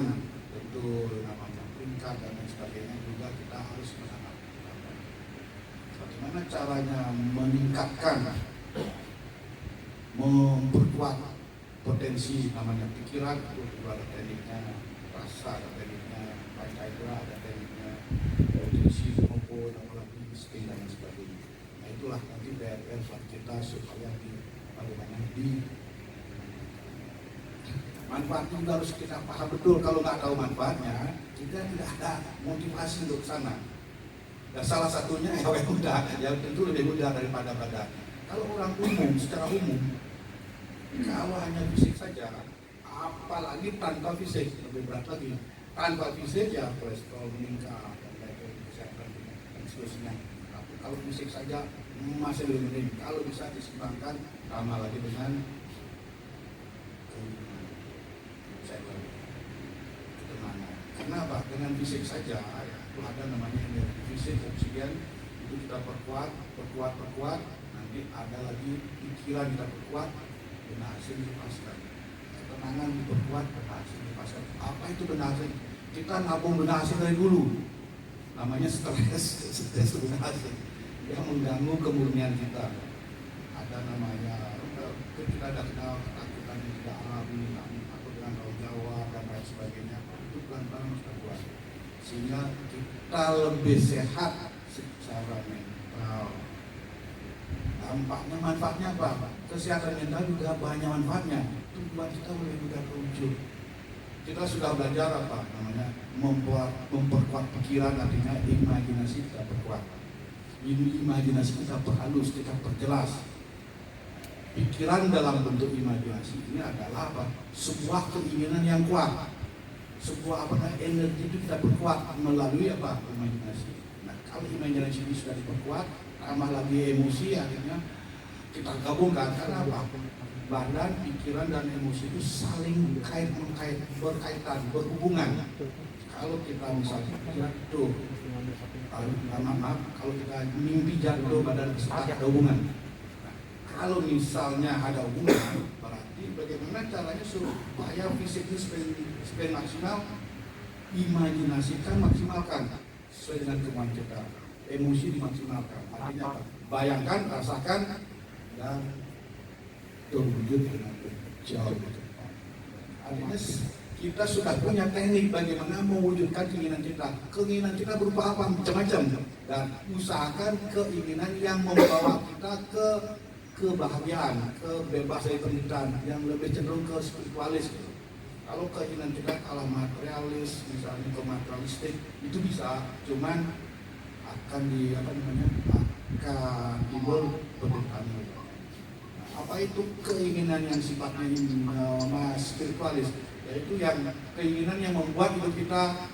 [SPEAKER 5] tentu namanya peringkat dan lain sebagainya, juga kita harus menanam bagaimana caranya meningkatkan, memperkuat potensi namanya pikiran. Itu ada tekniknya, rasa ada tekniknya, pancadera ada tekniknya, potensi maupun apalagi skill dan lain sebagainya. Nah, itulah nanti PR buat kita supaya bagaimana manfaatnya juga harus kita paham betul. Kalau nggak tahu manfaatnya, kita tidak ada motivasi untuk sana. Dan salah satunya yang mudah, yang tentu lebih mudah daripada badan. Kalau orang umum, secara umum, kalau hanya fisik saja, apalagi tanpa fisik, lebih berat lagi. Tanpa fisik ya kolesterol meningkat, dan lain-lain, kesehatan dan seterusnya. Tapi kalau fisik saja masih lebih mending. Kalau bisa diseimbangkan, tambah lagi dengan ketenangan. Kenapa? Dengan fisik saja ya, itu ada namanya energi fisik, oksigen, itu kita perkuat, nanti ada lagi pikiran kita perkuat, berhasil dipaskan. Ketenangan diperkuat, berhasil dipaskan. Apa itu berhasil? Kita nabung berhasil dari dulu. Namanya stres berhasil. Yang mengganggu kemurnian kita. Ada namanya, kita ada kenal ketakutan yang tidak alami, atau dengan orang Jawa dan lain sebagainya. Itu pelan-pelan harus kita buat, sehingga kita lebih sehat secara mental. Dampaknya, manfaatnya apa? Kesehatan mental juga banyak manfaatnya. Itu buat kita lebih mudah terwujud. Kita sudah belajar apa namanya, memperkuat pikiran, artinya imajinasi kita perkuat. Imajinasi kita perhalus, kita perjelas. Pikiran dalam bentuk imajinasi ini adalah apa? Sebuah keinginan yang kuat, sebuah energi itu kita perkuat melalui apa? Imajinasi. Nah, kalau imajinasi ini sudah diperkuat, tambah lagi emosi, akhirnya kita gabungkan. Karena apa? Badan, pikiran dan emosi itu saling berkaitan, berhubungan. Kalau kita misalnya jatuh, kalau kita mimpi jatuh, badan kita ada hubungan. Kalau misalnya ada hubungan, berarti bagaimana caranya supaya fisik itu supaya maksimal, imajinasikan, maksimalkan sesuai dengan kemampuan kita. Emosi dimaksimalkan, artinya apa? Bayangkan, rasakan, dan terwujud dengan jauh lebih cepat. Artinya kita sudah punya teknik bagaimana mewujudkan keinginan kita. Keinginan kita berupa apa? Macam-macam. Dan usahakan keinginan yang membawa kita ke kebahagiaan, kebebasan dari penderitaan, yang lebih cenderung ke spiritualis. Kalau keinginan kita kalah materialis, misalnya ke materialistik, itu bisa, cuman akan timbul penderitaan. Apa itu keinginan yang sifatnya spiritualis? Yaitu yang keinginan yang membuat hidup kita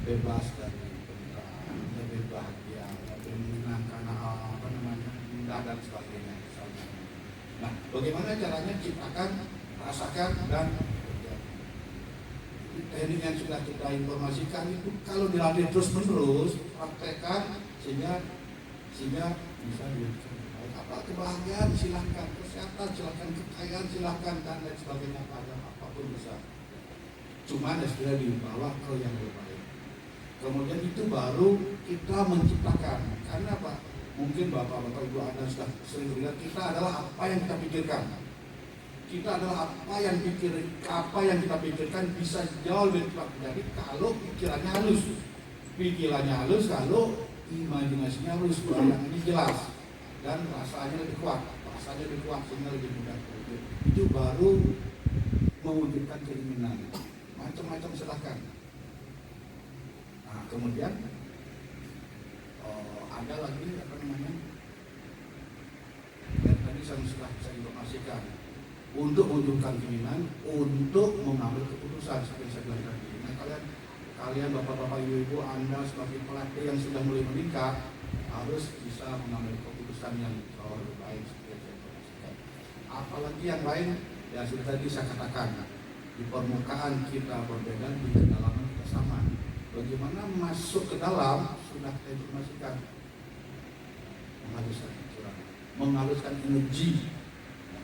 [SPEAKER 5] bebas dari penderitaan, lebih bahagia, lebih menyenangkan, indah dan sebagainya. Nah, bagaimana caranya ciptakan, rasakan, dan teknik yang sudah kita informasikan itu kalau dilatih terus menerus, praktekkan sehingga bisa dicapai. Apa kebahagiaan silahkan, kesehatan silahkan, kekayaan silahkan, dan lain sebagainya, apapun bisa. Cuma sudah dibawa ke yang lebih baik. Kemudian itu baru kita menciptakan. Karena apa? Mungkin bapak-bapak ibu Anda sudah sering lihat, kita adalah apa yang kita pikirkan. Kita adalah apa yang kita pikirkan bisa jauh lebih cepat terjadi kalau pikirannya halus. Pikirannya halus kalau imajinasinya halus, bayangannya jelas, dan rasanya lebih kuat. Sehingga lebih mudah terwujud. Itu baru mewujudkan keinginan. Macam-macam silahkan. Nah, kemudian ada lagi yang tadi saya informasikan, untuk mewujudkan keinginan, untuk mengambil keputusan seperti saya bilang tadi. Nah, kalian bapak-bapak, ibu-ibu, Anda sebagai pelatih yang sudah mulai meningkat harus bisa mengambil keputusan yang jauh lebih baik seperti saya informasikan. Apalagi yang lain, ya sudah tadi saya katakan, di permukaan kita berbeda, di kedalaman kita sama. Bagaimana masuk ke dalam sudah kita informasikan, menghaluskan pikiran, menghaluskan energi.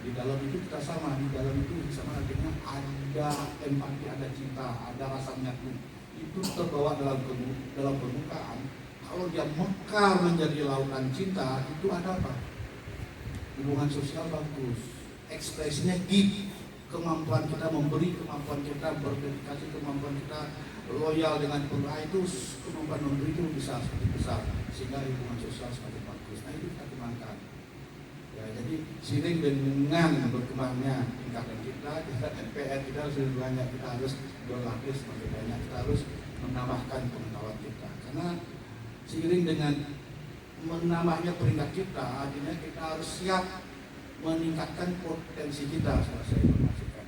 [SPEAKER 5] Di dalam itu kita sama, di dalam itu sama, artinya ada empati, ada cinta, ada rasa menyatu. Itu terbawa dalam permukaan. Kalau dia mekar menjadi lautan cinta, itu ada apa? Hubungan sosial bagus, ekspresinya deep, kemampuan kita memberi, kemampuan kita berdedikasi, kemampuan kita loyal dengan pengguna itu, kemampuan memberi itu bisa semakin besar, sehingga hubungan sosial semakin bagus. Nah, itu kita kembangkan. Ya, jadi seiring dengan berkembangnya tingkatan kita PR kita harus lebih banyak, kita harus berlatih semakin banyak, kita harus menambahkan pengetahuan kita. Karena seiring dengan menambahnya peringkat kita, artinya kita harus siap meningkatkan potensi kita. Saya informasikan.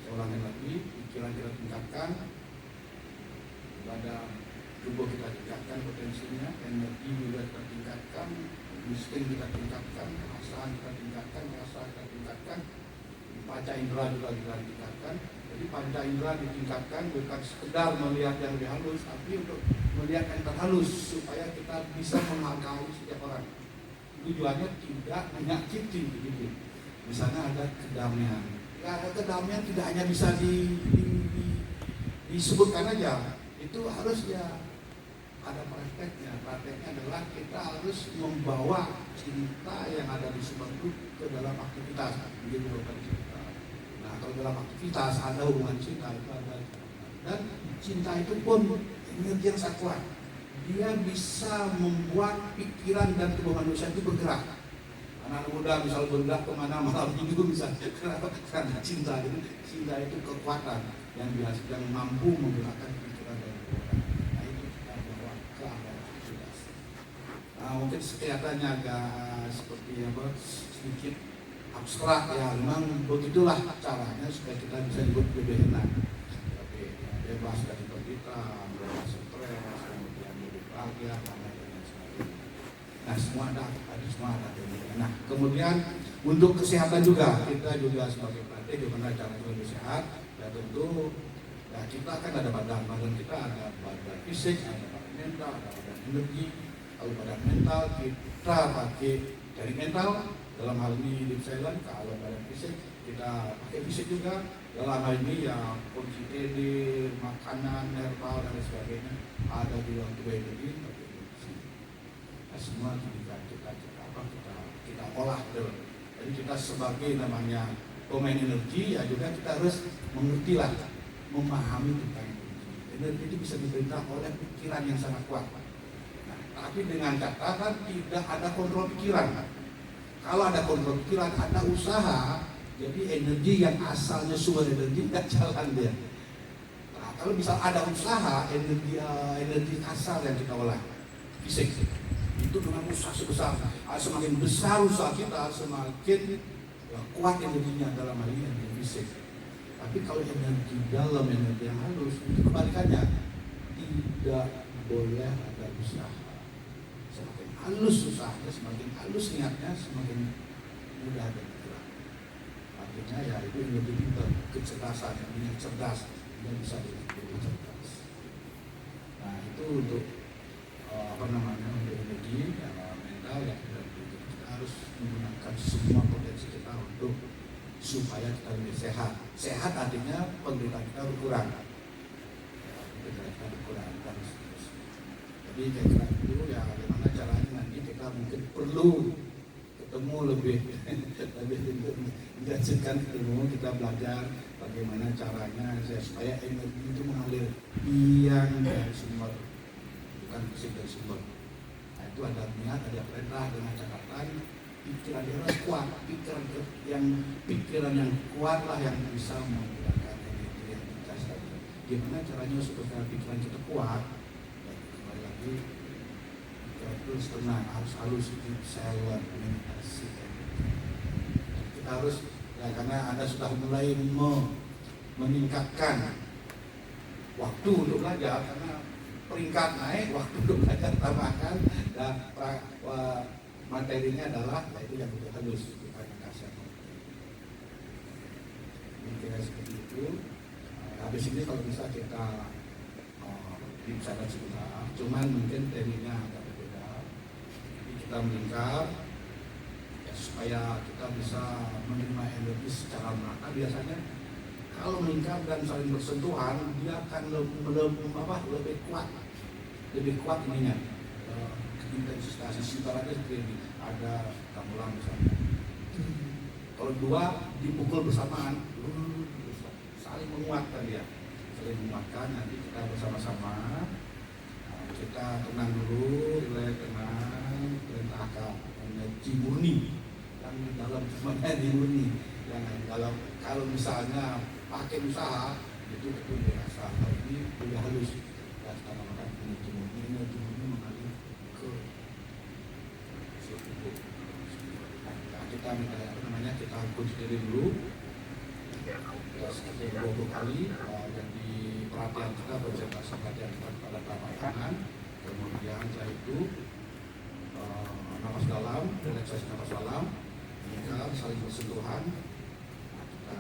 [SPEAKER 5] Saya ulangi lagi, pikiran kita tingkatkan, pada tubuh kita tingkatkan potensinya, energi juga kita tingkatkan, insting kita tingkatkan, perasaan kita tingkatkan, rasa kita tingkatkan, panca indera juga kita tingkatkan. Jadi panca indera ditingkatkan bukan sekedar melihat yang lebih halus, tapi untuk melihat yang terhalus supaya kita bisa menghargai setiap orang. Tujuannya tidak menyakiti begitu. Di sana ada kedamaian. Ya, kedamaian tidak hanya bisa disebutkan aja. Itu harus ya ada prakteknya. Prakteknya adalah kita harus membawa cinta yang ada di sebuah itu ke dalam aktivitas. Begitu bukan cinta. Nah, kalau dalam aktivitas ada hubungan cinta itu ada. Dan cinta itu pun energi yang sangat kuat. Dia bisa membuat pikiran dan tubuh manusia itu bergerak. Anak muda misal bergerak kemana malam minggu bisa karena cinta itu. Cinta itu kekuatan yang biasa yang mampu menggerakkan pikiran dan tubuh. Nah, itu kita bawa ke aktivitas. Nah, mungkin kelihatannya agak seperti apa, sedikit abstrak ya. Memang begitulah caranya supaya kita bisa hidup lebih enak. Tapi bebas dari penderitaan, bebas stres, kemudian lebih bahagia, dan sebagainya. Nah, semua ada. Nah, kemudian untuk kesehatan juga, kita juga sebagai pelatih gimana cara lebih sehat. Ya tentu, ya kita kan ada badan kita ada badan fisik, ada badan mental, ada badan energi. Kalau badan mental kita pakai dari mental, dalam hal ini di silent. Kalau badan fisik kita pakai fisik juga. Dalam hal ini ya kunci TD, makanan, herbal dan sebagainya ada di dalam tubuh energi. Nah, semua kita olah dulu. Jadi kita sebagai namanya pemain energi ya juga kita harus mengerti lah, memahami tentang energi. Energi itu bisa diperintah oleh pikiran yang sangat kuat. Nah, tapi dengan catatan tidak ada kontrol pikiran. Kalau ada kontrol pikiran, ada usaha, jadi energi yang asalnya sumber energi tidak jalan dia. Nah, kalau misal ada usaha, energi asal yang kita olah, fisik. Itu dengan usaha sebesar. Semakin besar usaha kita, semakin kuat energinya dalam hal ini energi fisik. Tapi kalau energi dalam, energi yang halus, itu kebalikannya. Tidak boleh ada usaha. Semakin halus usahanya, semakin halus niatnya, semakin mudah ada gerak. Artinya ya itu energi pintar, kecerdasan, yang cerdas, yang bisa lebih cerdas. Nah itu untuk untuk energi mental ya, kita harus menggunakan semua potensi kita untuk supaya kita lebih sehat. Sehat artinya penderitaan kita berkurang. Jadi kira-kira itu ya bagaimana caranya nanti kita mungkin perlu ketemu lebih intensifkan ketemu, kita belajar bagaimana caranya supaya energi itu mengalir yang dari sumber, bukan fisik dari sumber. Nah, itu ada niat, ada perintah dengan catatan pikiran dia harus kuat, pikiran yang kuat lah yang bisa menggunakan energi yang kita tadi. Gimana caranya supaya pikiran kita kuat? Ya, kembali lagi pikiran itu tenang, harus halus, silent, meditasi. Kita harus ya, karena Anda sudah mulai meningkatkan waktu untuk belajar, karena peringkat naik, waktu untuk belajar tambahkan, dan materinya adalah itu yang kita halus, kita kasih. Ini kira seperti itu. Habis ini kalau bisa kita dibicarakan sebentar, cuman mungkin tekniknya agak berbeda. Jadi kita melingkar ya, supaya kita bisa menerima energi secara merata. Biasanya kalau melingkar dan saling bersentuhan, dia akan lebih kuat ininya. Intensitas simparannya seperti ini, ada gamelan misalnya. Kalau dua dipukul bersamaan, saling menguatkan dia, nanti kita bersama-sama, kita tenang dulu, tenang, perintahkan energi murni yang di dalam energi murni, yang di dalam. Kalau misalnya pakai usaha itu betul dirasa, kalau ini udah halus, dan kita namakan energi murni mengalir ke tubuh. Nah, kita kunci diri dulu. Kita sekitar 20 kali. Jadi perhatian kita konsentrasi perhatian kita kepada telapak tangan. Kemudian setelah itu nafas dalam, relaksasi nafas dalam. Kita saling bersentuhan. Nah, kita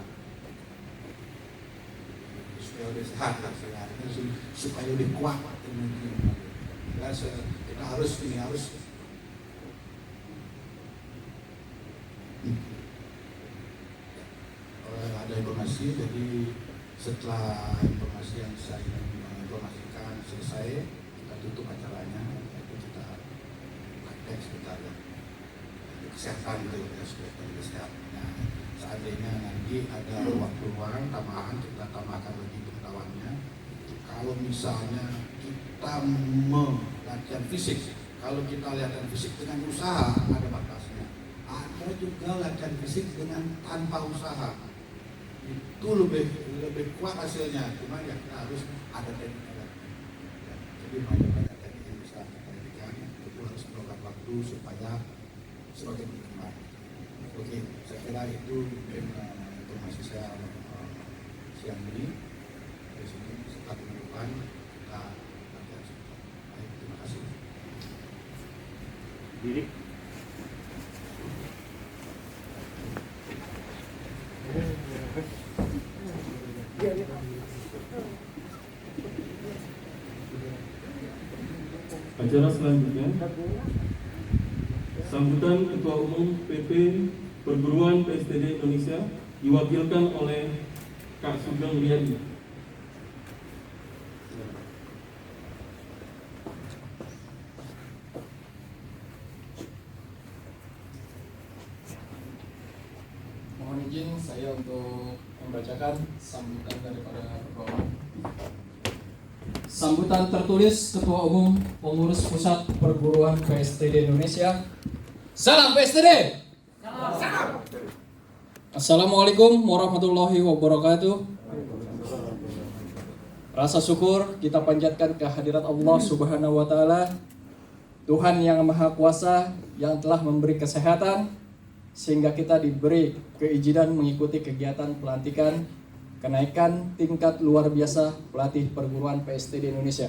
[SPEAKER 5] supaya lebih sehat, supaya lebih kuat energi. Kita harus ada informasi. Jadi setelah informasi yang saya informasikan selesai, kita tutup acaranya. Itu kita praktek sebentar ya, kesehatan gitu ya, supaya kita sehat. Nah, seandainya nanti ada waktu luang tambahan, kita tambahkan lagi pengetahuannya. Kalau misalnya kita latihan fisik, kalau kita latihan fisik dengan usaha ada batasnya. Ada juga latihan fisik dengan tanpa usaha, itu lebih kuat hasilnya. Cuma ya kita harus ada tekniknya. Jadi banyak teknik yang bisa kita lakukan. Itu harus meluangkan waktu supaya semakin berkembang. Oke, saya kira itu informasi saya siang ini. Dari sini setelah penutupan kita latihan. Baik, terima kasih.
[SPEAKER 4] Diri.
[SPEAKER 1] Acara selanjutnya, sambutan Ketua Umum PP Perguruan PSTD Indonesia diwakilkan oleh Kak Sugeng Riyadi.
[SPEAKER 7] Mohon izin saya untuk membacakan sambutan daripada Ketua Umum. Sambutan tertulis Ketua Umum Pengurus Pusat Perguruan PSTD Indonesia. Salam PSTD. Salam. Assalamualaikum warahmatullahi wabarakatuh. Rasa syukur kita panjatkan kehadirat Allah Subhanahu wa taala Tuhan yang Maha Kuasa yang telah memberi kesehatan sehingga kita diberi keizinan mengikuti kegiatan pelantikan kenaikan tingkat luar biasa pelatih perguruan PST di Indonesia.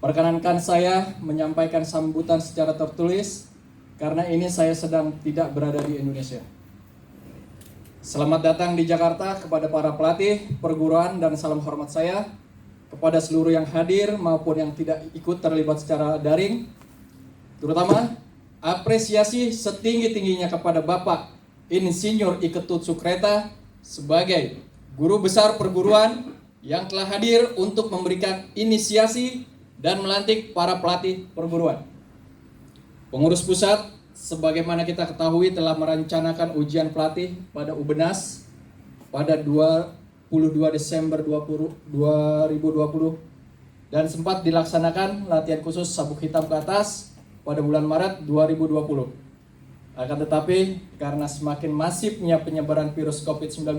[SPEAKER 7] Perkenankan saya menyampaikan sambutan secara tertulis karena ini saya sedang tidak berada di Indonesia. Selamat datang di Jakarta kepada para pelatih perguruan dan salam hormat saya kepada seluruh yang hadir maupun yang tidak ikut terlibat secara daring. Terutama apresiasi setinggi-tingginya kepada Bapak Insinyur I. Ketut Sukreta sebagai guru besar perguruan yang telah hadir untuk memberikan inisiasi dan melantik para pelatih perguruan. Pengurus pusat, sebagaimana kita ketahui telah merencanakan ujian pelatih pada UBENAS pada 22 Desember 2020 dan sempat dilaksanakan latihan khusus sabuk hitam ke atas pada bulan Maret 2020. Akan tetapi karena semakin masifnya penyebaran virus COVID-19,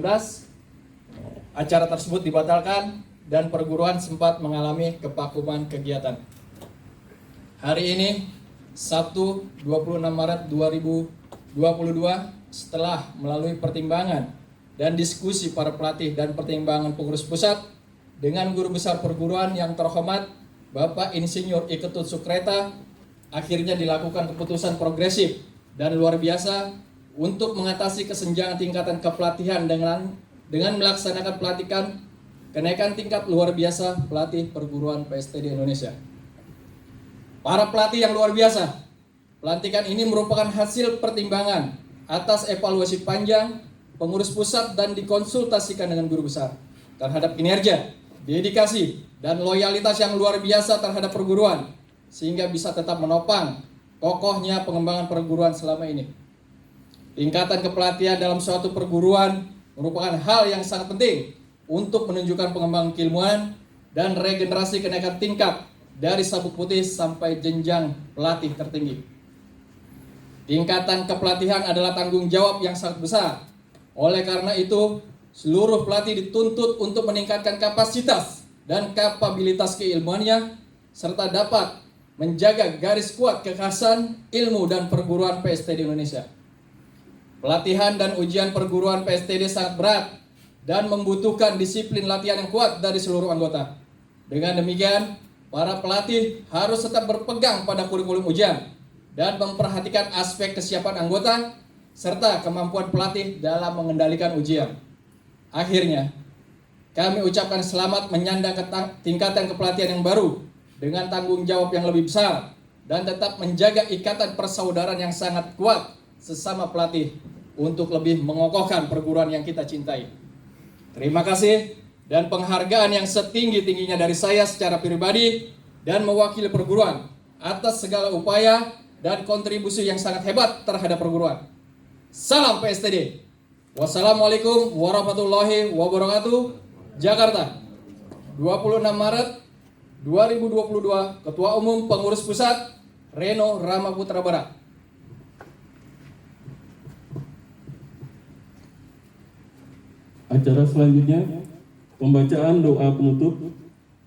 [SPEAKER 7] acara tersebut dibatalkan dan perguruan sempat mengalami kevakuman kegiatan. Hari ini, Sabtu 26 Maret 2022, setelah melalui pertimbangan dan diskusi para pelatih dan pertimbangan pengurus pusat dengan guru besar perguruan yang terhormat Bapak Insinyur I. Ketut Sukreta, akhirnya dilakukan keputusan progresif dan luar biasa untuk mengatasi kesenjangan tingkatan kepelatihan dengan melaksanakan pelatihan kenaikan tingkat luar biasa pelatih perguruan PST di Indonesia. Para pelatih yang luar biasa, pelantikan ini merupakan hasil pertimbangan atas evaluasi panjang pengurus pusat dan dikonsultasikan dengan guru besar terhadap kinerja, dedikasi, dan loyalitas yang luar biasa terhadap perguruan sehingga bisa tetap menopang kokohnya pengembangan perguruan selama ini. Tingkatan kepelatihan dalam suatu perguruan merupakan hal yang sangat penting untuk menunjukkan pengembangan keilmuan dan regenerasi kenaikan tingkat dari sabuk putih sampai jenjang pelatih tertinggi. Tingkatan kepelatihan adalah tanggung jawab yang sangat besar. Oleh karena itu, seluruh pelatih dituntut untuk meningkatkan kapasitas dan kapabilitas keilmuannya serta dapat menjaga garis kuat kekhasan ilmu dan perguruan PST di Indonesia. Pelatihan dan ujian perguruan PSTD sangat berat dan membutuhkan disiplin latihan yang kuat dari seluruh anggota. Dengan demikian, para pelatih harus tetap berpegang pada kurikulum ujian dan memperhatikan aspek kesiapan anggota serta kemampuan pelatih dalam mengendalikan ujian. Akhirnya, kami ucapkan selamat menyandang tingkatan kepelatihan yang baru dengan tanggung jawab yang lebih besar dan tetap menjaga ikatan persaudaraan yang sangat kuat sesama pelatih untuk lebih mengokohkan perguruan yang kita cintai. Terima kasih dan penghargaan yang setinggi-tingginya dari saya secara pribadi dan mewakili perguruan atas segala upaya dan kontribusi yang sangat hebat terhadap perguruan. Salam PSTD. Wassalamualaikum warahmatullahi wabarakatuh. Jakarta, 26 Maret 2022, Ketua Umum Pengurus Pusat, Reno Ramaputra Barat.
[SPEAKER 1] Acara selanjutnya, pembacaan doa penutup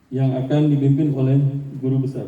[SPEAKER 1] yang akan dipimpin oleh guru besar.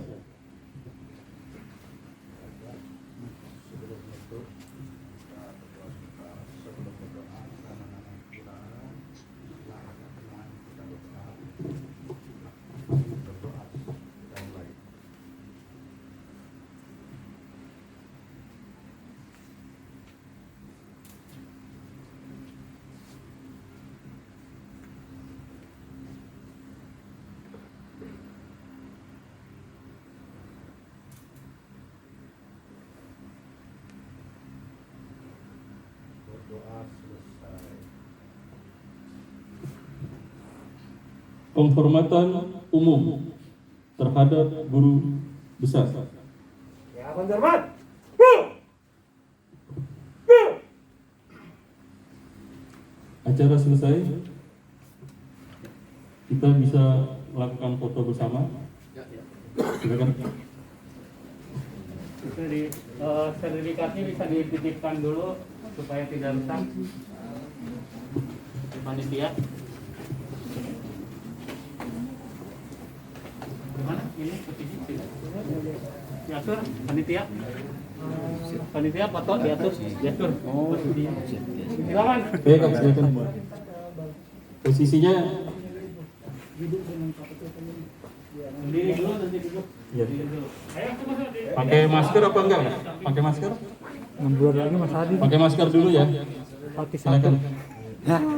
[SPEAKER 1] Penghormatan umum terhadap guru besar.
[SPEAKER 6] Ya, hormat.
[SPEAKER 1] Acara selesai, kita bisa melakukan foto bersama. Silakan.
[SPEAKER 2] Sertifikatnya bisa dititipkan dulu supaya tidak rusak. Panitia. Gimana? Ini petisi tidak?
[SPEAKER 4] Diatur, panitia. Panitia foto diatur. Diatur. Oh, silakan.
[SPEAKER 1] Oke, Kang, silakan. Posisinya
[SPEAKER 4] Sendiri dulu, nanti duduk.
[SPEAKER 1] ya. Pakai masker apa enggak? Pakai masker?
[SPEAKER 6] 6 bulan lagi Mas Hadi.
[SPEAKER 1] Pakai masker dulu ya.
[SPEAKER 6] Pakai
[SPEAKER 1] Silakan.
[SPEAKER 6] satu.